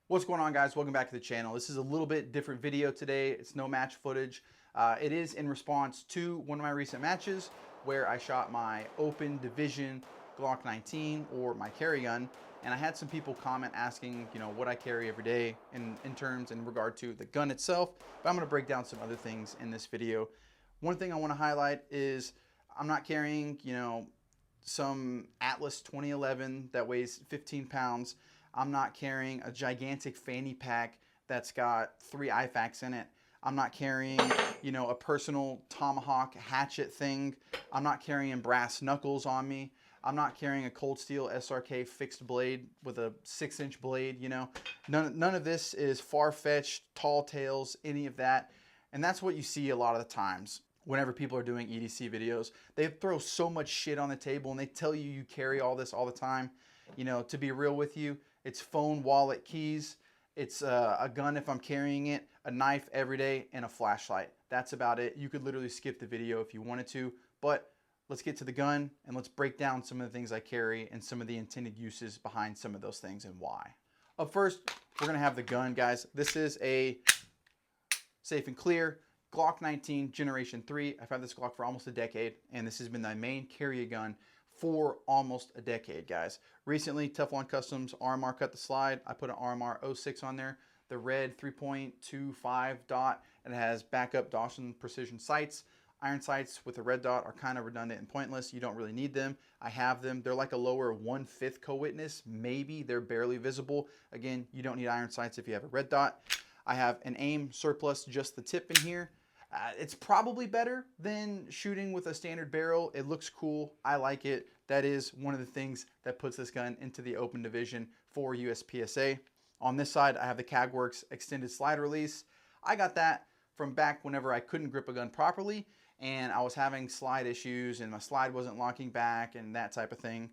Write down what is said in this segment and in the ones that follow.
What's going on, guys? Welcome back to the channel. This is a little bit different video today. It's no match footage. It is in response to one of my recent matches where I shot my open division Glock 19 or my carry gun, and I had some people comment asking, what I carry every day in terms in regard to the gun itself. But I'm going to break down some other things in this video. One thing I want to highlight is I'm not carrying, some Atlas 2011 that weighs 15 pounds. I'm not carrying a gigantic fanny pack that's got 3 IFAKs in it. I'm not carrying, a personal tomahawk hatchet thing. I'm not carrying brass knuckles on me. I'm not carrying a cold steel SRK fixed blade with a 6-inch blade, None of this is far-fetched, tall tales, any of that. And that's what you see a lot of the times whenever people are doing EDC videos. They throw so much shit on the table and they tell you you carry all this all the time. To be real with you, it's phone, wallet, keys. It's a gun if I'm carrying it, a knife every day, and a flashlight. That's about it. You could literally skip the video if you wanted to, but let's get to the gun and let's break down some of the things I carry and some of the intended uses behind some of those things and why. Up first, we're gonna have the gun, guys. This is a safe and clear Glock 19 Generation 3. I've had this Glock for almost a decade, and this has been my main carry gun for almost a decade, guys. Recently, Teflon Customs RMR cut the slide. I put an RMR 06 on there, the red 3.25 dot, and it has backup Dawson precision sights. Iron sights with a red dot are kind of redundant and pointless. You don't really need them. I have them. They're like a lower 1/5 co-witness. Maybe they're barely visible. Again, you don't need iron sights if you have a red dot. I have an aim surplus, just the tip in here. It's probably better than shooting with a standard barrel. It looks cool. I like it. That is one of the things that puts this gun into the open division for USPSA. On this side, I have the CAGWorks extended slide release. I got that from back whenever I couldn't grip a gun properly and I was having slide issues and my slide wasn't locking back and that type of thing.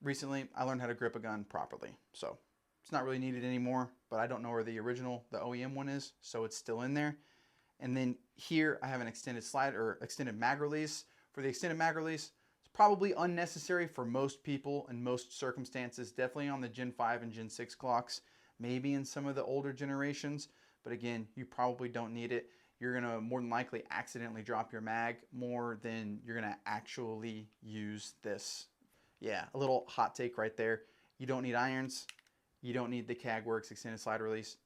Recently, I learned how to grip a gun properly. So it's not really needed anymore, but I don't know where the original, the OEM one is, so it's still in there. And then here I have an extended slide or extended mag release. For the extended mag release, it's probably unnecessary for most people in most circumstances, definitely on the Gen 5 and Gen 6 Glocks, maybe in some of the older generations, but again, you probably don't need it. You're gonna more than likely accidentally drop your mag more than you're gonna actually use this. Yeah, a little hot take right there. You don't need irons, you don't need the CAGWorks extended slide release,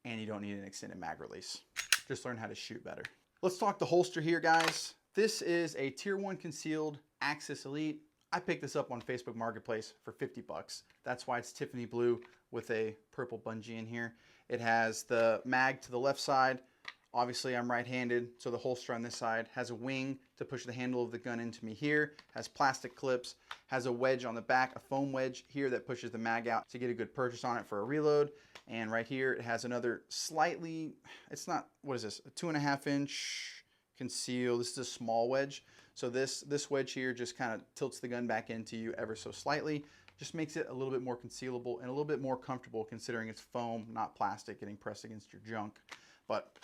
and you don't need an extended mag release. Just learn how to shoot better. Let's talk the holster here, guys. This is a Tier 1 concealed Axis Elite. I picked this up on Facebook Marketplace for 50 bucks. That's why it's Tiffany blue with a purple bungee in here. It has the mag to the left side. Obviously, I'm right-handed, so the holster on this side has a wing to push the handle of the gun into me here, has plastic clips, has a wedge on the back, a foam wedge here that pushes the mag out to get a good purchase on it for a reload. And right here, it has another slightly, it's not, what is this, a 2.5 inch conceal. This is a small wedge. So this wedge here just kind of tilts the gun back into you ever so slightly. Just makes it a little bit more concealable and a little bit more comfortable considering it's foam, not plastic, getting pressed against your junk. But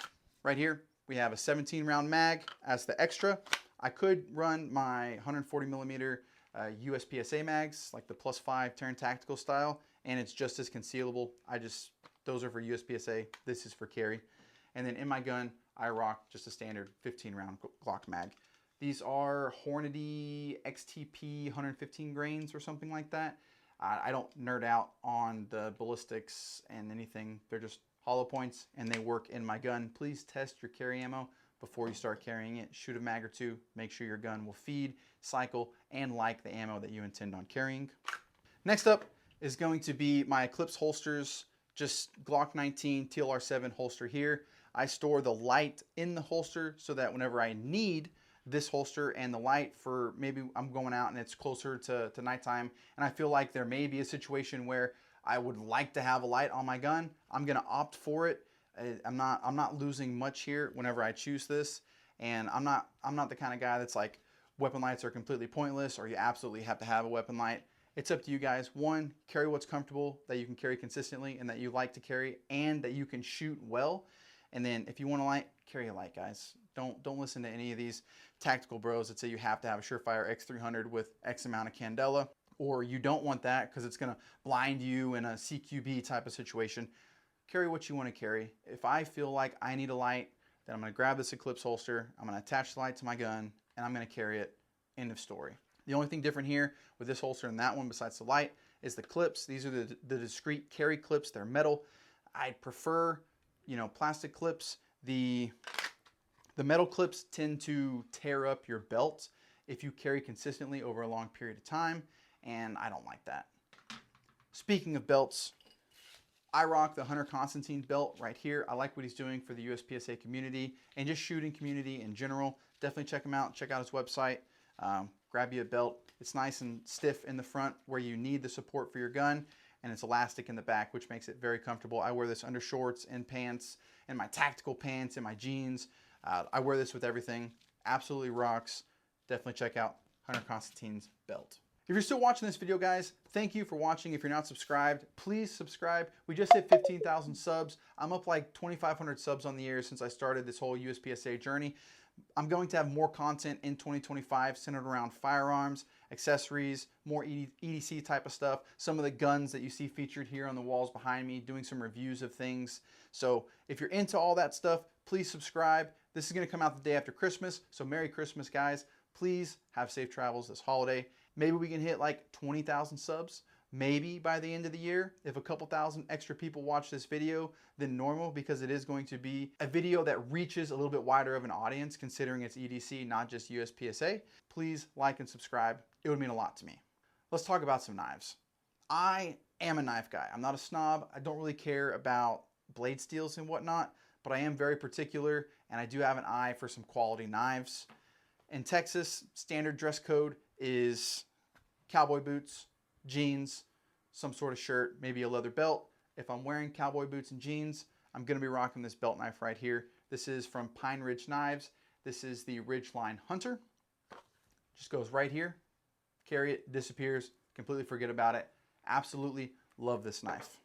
right here, we have a 17 round mag as the extra. I could run my 140 millimeter USPSA mags, like the +5 Terran Tactical style, and it's just as concealable. Those are for USPSA, this is for carry. And then in my gun, I rock just a standard 15 round Glock mag. These are Hornady XTP 115 grains or something like that. I don't nerd out on the ballistics and anything. They're just hollow points and they work in my gun. Please test your carry ammo before you start carrying it. Shoot a mag or two, make sure your gun will feed, cycle, and like the ammo that you intend on carrying. Next up is going to be my Eclipse holsters, just Glock 19 TLR7 holster here. I store the light in the holster so that whenever I need this holster and the light for maybe I'm going out and it's closer to nighttime and I feel like there may be a situation where I would like to have a light on my gun, I'm gonna opt for it. I'm not losing much here whenever I choose this, and I'm not the kind of guy that's like weapon lights are completely pointless or you absolutely have to have a weapon light. It's up to you guys. One, carry what's comfortable that you can carry consistently and that you like to carry and that you can shoot well. And then if you want a light, carry a light, guys. Don't listen to any of these tactical bros that say you have to have a Surefire X300 with X amount of candela, or you don't want that because it's gonna blind you in a CQB type of situation. carry what you want to carry. If I feel like I need a light, then I'm going to grab this Eclipse holster, I'm going to attach the light to my gun, and I'm going to carry it. End of story. The only thing different here with this holster and that one besides the light is the clips. These are the discrete carry clips. They're metal. I prefer, you know, plastic clips. The metal clips tend to tear up your belt if you carry consistently over a long period of time, and I don't like that. Speaking of belts, I rock the Hunter Constantine belt right here. I like what he's doing for the USPSA community and just shooting community in general. Definitely check him out. Check out his website. Grab you a belt. It's nice and stiff in the front where you need the support for your gun, and it's elastic in the back, which makes it very comfortable. I wear this under shorts and pants and my tactical pants and my jeans. I wear this with everything. Absolutely rocks. Definitely check out Hunter Constantine's belt. If you're still watching this video, guys, thank you for watching. If you're not subscribed, please subscribe. We just hit 15,000 subs. I'm up like 2,500 subs on the year since I started this whole USPSA journey. I'm going to have more content in 2025 centered around firearms, accessories, more EDC type of stuff, some of the guns that you see featured here on the walls behind me, doing some reviews of things. So if you're into all that stuff, please subscribe. This is going to come out the day after Christmas, so Merry Christmas, guys. Please have safe travels this holiday. Maybe we can hit like 20,000 subs, maybe by the end of the year, if a couple thousand extra people watch this video than normal, because it is going to be a video that reaches a little bit wider of an audience considering it's EDC, not just USPSA. Please like and subscribe. It would mean a lot to me. Let's talk about some knives. I am a knife guy. I'm not a snob. I don't really care about blade steels and whatnot, but I am very particular, and I do have an eye for some quality knives. In Texas, standard dress code is cowboy boots, jeans, some sort of shirt, maybe a leather belt. If I'm wearing cowboy boots and jeans, I'm going to be rocking this belt knife right here. This is from Pine Ridge Knives. This is the Ridgeline Hunter. Just goes right here. Carry it, disappears, completely forget about it. Absolutely love this knife.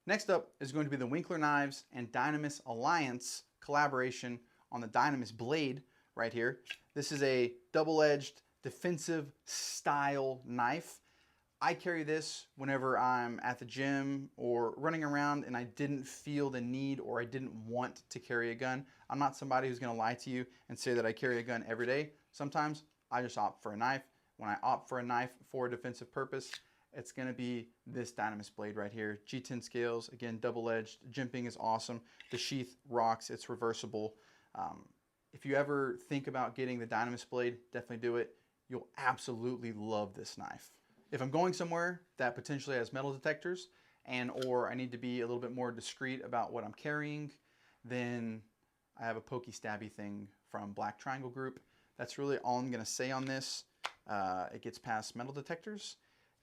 Next up is going to be the Winkler Knives and Dynamis Alliance collaboration on the Dynamis Blade right here. This is a double-edged defensive style knife. I carry this whenever I'm at the gym or running around and I didn't feel the need or I didn't want to carry a gun. I'm not somebody who's gonna lie to you and say that I carry a gun every day. Sometimes I just opt for a knife. When I opt for a knife for a defensive purpose, it's gonna be this Dynamis Blade right here. G10 scales, again, double-edged. Jimping is awesome. The sheath rocks, it's reversible. If you ever think about getting the Dynamis Blade, definitely do it. You'll absolutely love this knife. If I'm going somewhere that potentially has metal detectors or I need to be a little bit more discreet about what I'm carrying, then I have a pokey stabby thing from Black Triangle Group. That's really all I'm gonna say on this. It gets past metal detectors,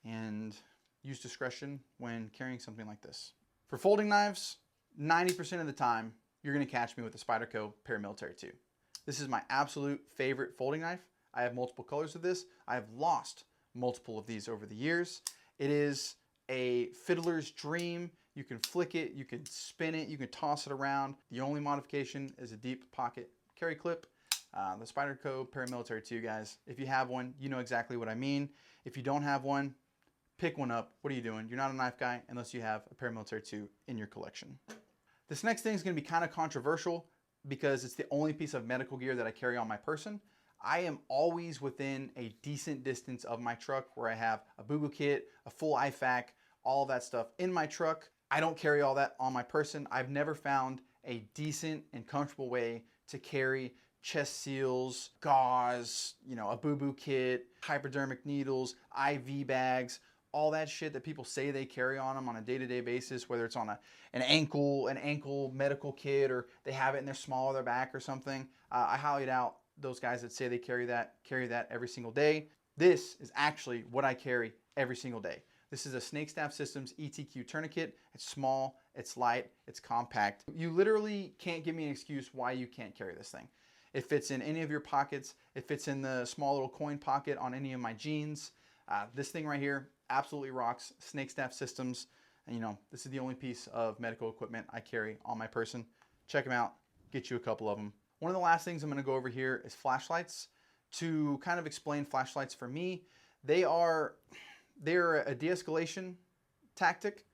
and use discretion when carrying something like this. For folding knives, 90% of the time, you're gonna catch me with the Spyderco Paramilitary 2. This is my absolute favorite folding knife. I have multiple colors of this. I have lost multiple of these over the years. It is a fiddler's dream. You can flick it, you can spin it, you can toss it around. The only modification is a deep pocket carry clip. The Spyderco Paramilitary 2, guys, if you have one, you know exactly what I mean. If you don't have one, pick one up. What are you doing? You're not a knife guy unless you have a Paramilitary 2 in your collection. This next thing is going to be kind of controversial because it's the only piece of medical gear that I carry on my person. I am always within a decent distance of my truck where I have a boo-boo kit, a full IFAK, all of that stuff in my truck. I don't carry all that on my person. I've never found a decent and comfortable way to carry chest seals, gauze, you know, a boo-boo kit, hypodermic needles, IV bags, all that shit that people say they carry on them on a day-to-day basis, whether it's on an ankle medical kit or they have it in their small of their back or something. I highly doubt those guys that say they carry that every single day. This is actually what I carry every single day. This is a Snake Staff Systems ETQ tourniquet. It's small, it's light, it's compact. You literally can't give me an excuse why you can't carry this thing. It fits in any of your pockets. It fits in the small little coin pocket on any of my jeans. This thing right here absolutely rocks. Snake Staff Systems. And you know, this is the only piece of medical equipment I carry on my person. Check them out. Get you a couple of them. One of the last things I'm going to go over here is flashlights. To kind of explain flashlights for me, they're a de-escalation tactic.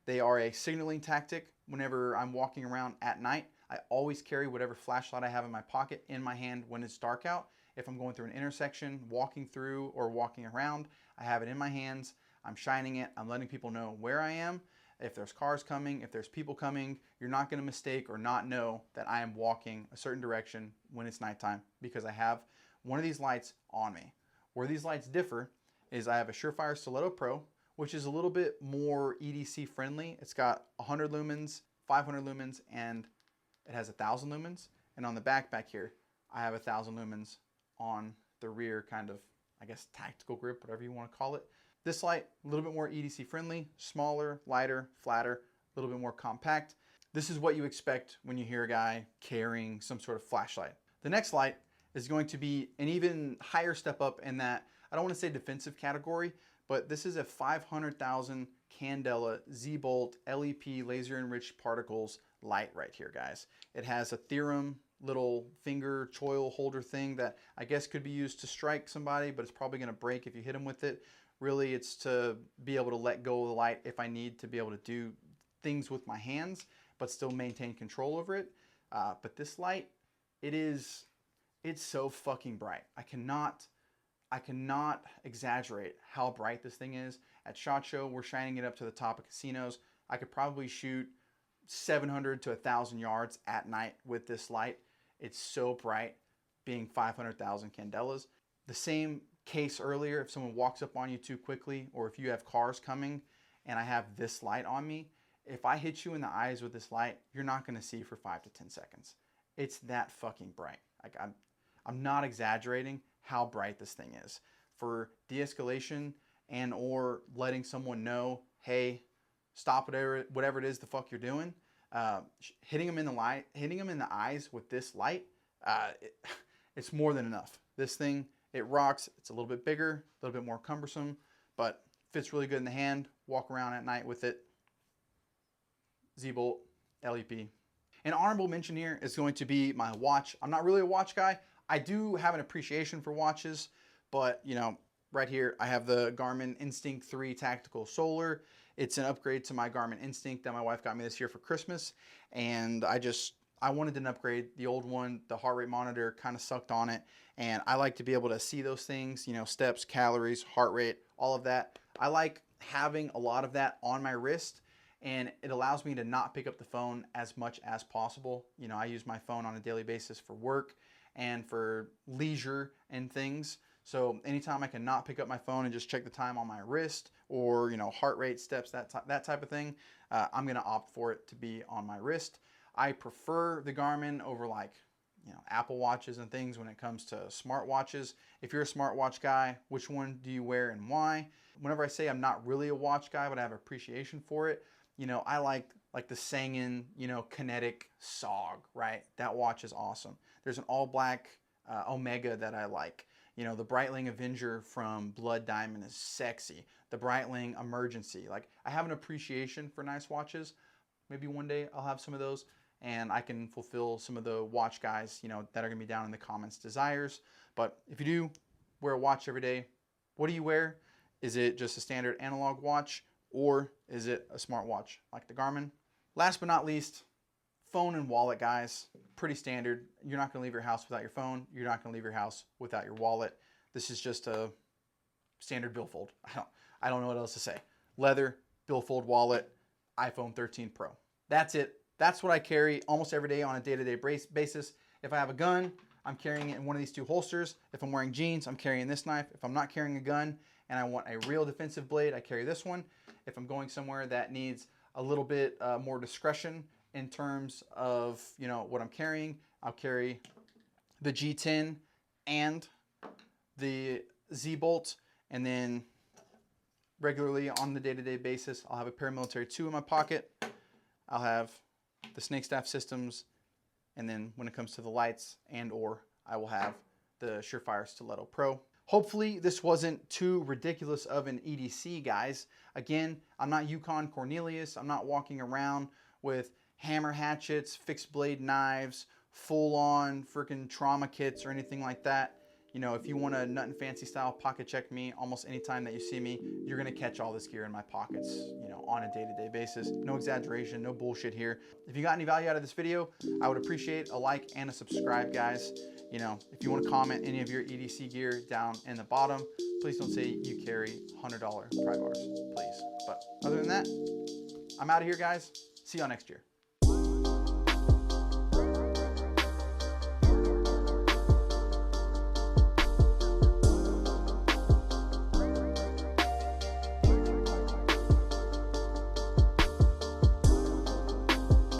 They are a signaling tactic whenever I'm walking around at night, I always carry whatever flashlight I have in my pocket in my hand when it's dark out. If I'm going through an intersection, walking through or walking around, I have it in my hands. I'm shining it. I'm letting people know where I am. If there's cars coming, if there's people coming, you're not going to mistake or not know that I am walking a certain direction when it's nighttime because I have one of these lights on me. Where these lights differ is I have a Surefire Stiletto Pro, which is a little bit more EDC friendly. It's got 100 lumens, 500 lumens, and it has 1,000 lumens. And on the back here, I have 1,000 lumens on the rear kind of, I guess, tactical grip, whatever you want to call it. This light, a little bit more EDC friendly, smaller, lighter, flatter, a little bit more compact. This is what you expect when you hear a guy carrying some sort of flashlight. The next light is going to be an even higher step up in that, I don't want to say defensive category, but this is a 500,000 candela Z-Bolt LEP laser enriched particles light right here, guys. It has a theorem little finger choil holder thing that I guess could be used to strike somebody, but it's probably going to break if you hit them with it. Really, it's to be able to let go of the light if I need to be able to do things with my hands, but still maintain control over it. But this light, it's so fucking bright. I cannot exaggerate how bright this thing is. At SHOT Show, we're shining it up to the top of casinos. I could probably shoot 700 to 1,000 yards at night with this light. It's so bright, being 500,000 candelas. The same case earlier, if someone walks up on you too quickly, or if you have cars coming and I have this light on me, if I hit you in the eyes with this light, you're not going to see for 5 to 10 seconds. It's that fucking bright. Like I'm not exaggerating how bright this thing is. For de-escalation and or letting someone know, hey, stop whatever it is the fuck you're doing, hitting them in the eyes with this light, it's more than enough. This thing, it rocks. It's a little bit bigger, a little bit more cumbersome, but fits really good in the hand. Walk around at night with it. Z-Bolt LEP. An honorable mention here is going to be my watch. I'm not really a watch guy. I do have an appreciation for watches, but you know, right here I have the Garmin Instinct 3 Tactical Solar. It's an upgrade to my Garmin Instinct that my wife got me this year for Christmas, and I wanted an upgrade. The old one, the heart rate monitor, kind of sucked on it, and I like to be able to see those things, you know, steps, calories, heart rate, all of that. I like having a lot of that on my wrist, and it allows me to not pick up the phone as much as possible. You know, I use my phone on a daily basis for work and for leisure and things. So anytime I can not pick up my phone and just check the time on my wrist, or, you know, heart rate, steps, that type of thing, I'm going to opt for it to be on my wrist. I prefer the Garmin over, like, you know, Apple Watches and things when it comes to smartwatches. If you're a smartwatch guy, which one do you wear and why? Whenever I say I'm not really a watch guy, but I have appreciation for it, you know, I like the Sangin, you know, Kinetic SOG, right? That watch is awesome. There's an all black Omega that I like. You know, the Breitling Avenger from Blood Diamond is sexy. The Breitling Emergency. Like, I have an appreciation for nice watches. Maybe one day I'll have some of those and I can fulfill some of the watch guys, you know, that are going to be down in the comments desires. But if you do wear a watch every day, what do you wear? Is it just a standard analog watch, or is it a smartwatch like the Garmin? Last but not least, phone and wallet, guys. Pretty standard. You're not going to leave your house without your phone. You're not going to leave your house without your wallet. This is just a standard billfold. I don't know what else to say. Leather, billfold wallet, iPhone 13 Pro. That's it. That's what I carry almost every day on a day-to-day basis. If I have a gun, I'm carrying it in one of these two holsters. If I'm wearing jeans, I'm carrying this knife. If I'm not carrying a gun and I want a real defensive blade, I carry this one. If I'm going somewhere that needs a little bit more discretion in terms of, you know, what I'm carrying, I'll carry the G10 and the Z-Bolt, and then regularly on the day-to-day basis, I'll have a Paramilitary 2 in my pocket. I'll have the Snake Staff systems, and then when it comes to the lights and or, I will have the Surefire Stiletto Pro. Hopefully this wasn't too ridiculous of an EDC, guys. Again, I'm not Yukon Cornelius. I'm not walking around with hammer hatchets, fixed blade knives, full-on freaking trauma kits or anything like that. You know, if you want a nut and fancy style pocket check me, almost anytime that you see me, you're gonna catch all this gear in my pockets, you know, on a day-to-day basis. No exaggeration, no bullshit here. If you got any value out of this video, I would appreciate a like and a subscribe, guys. You know, if you want to comment any of your EDC gear down in the bottom, please don't say you carry $100 pry bars, please. But other than that, I'm out of here, guys. See y'all next year.